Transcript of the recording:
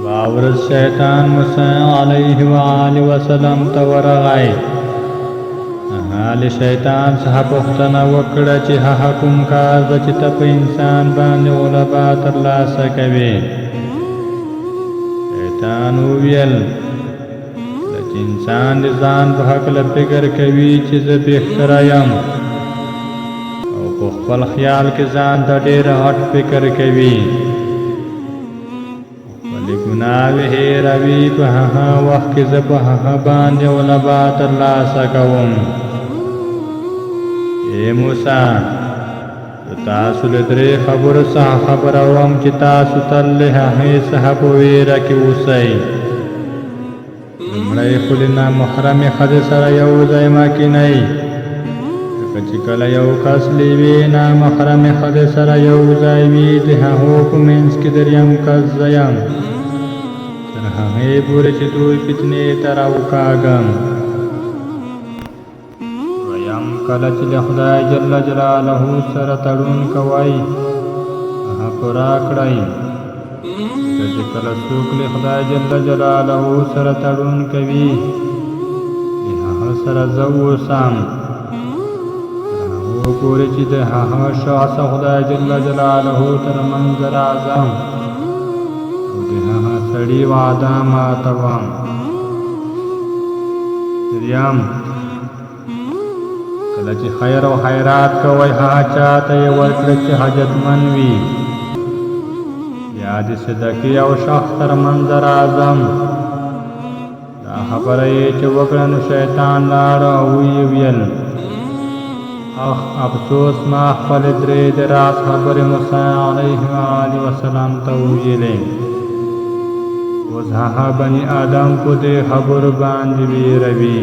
वावरत शैतान मूसा अलैहि वसल्लम ته ورغی. حال شیطان څخه پوښتنه وکړه چې هغه کوم کار ده چې ته په انسان باندې غلبه ترلاسه کوې. شیطان وویل چې انسان د ځان په هکله فکر کوي چې زه بهتره یم او په خپل خیال کې ځان ته ډېر غټ فکر کوي. خپلې ګناوې هېروي. په هغه وخت کې زه په هغه باندې غلبه ترلاسه کوم. ای موسی، زه تاسو له درې خبرو څخه خبروم چې تاسو تل له هغې څخه په ویره کې اوسئ. لومړی خو له نامحرمې ښځې سره یو ځای مه کینئ، ځکه چې کله یو کس له یوې نامحرمې ښځې سره یو ځای وي، د هغو په منځ کې دریم کس زه یم، تر هغې پورې چې دوی فتنې ته راوکاږم. دویم، کله چې له خدای جل جلاله سره تړون کوئ، هغه پوره کړئ. چې کله څوک له خدای جل جلاله سره تړون کوي، د هغه سره زه اوسم تر هغو پورې چې د هغه شخص خدای جل جلاله تر منځ راځم او د هغه سړي وعده ماتوم. دریم، کله چې خیر او خیرات کوئ، هغه چا ته یې ورکړئ چې حاجتمند وي. یا د صدقې او شخص تر منځ راځم. دا خبره یې چې وکړه، نو شیطان لاړه او ویې ویل افسوس، ما خپلې درې د راز خبرې موسی علیه وسلم ته وویلې. اوس هغه بني آدم په دې خبرو باندې ویروي.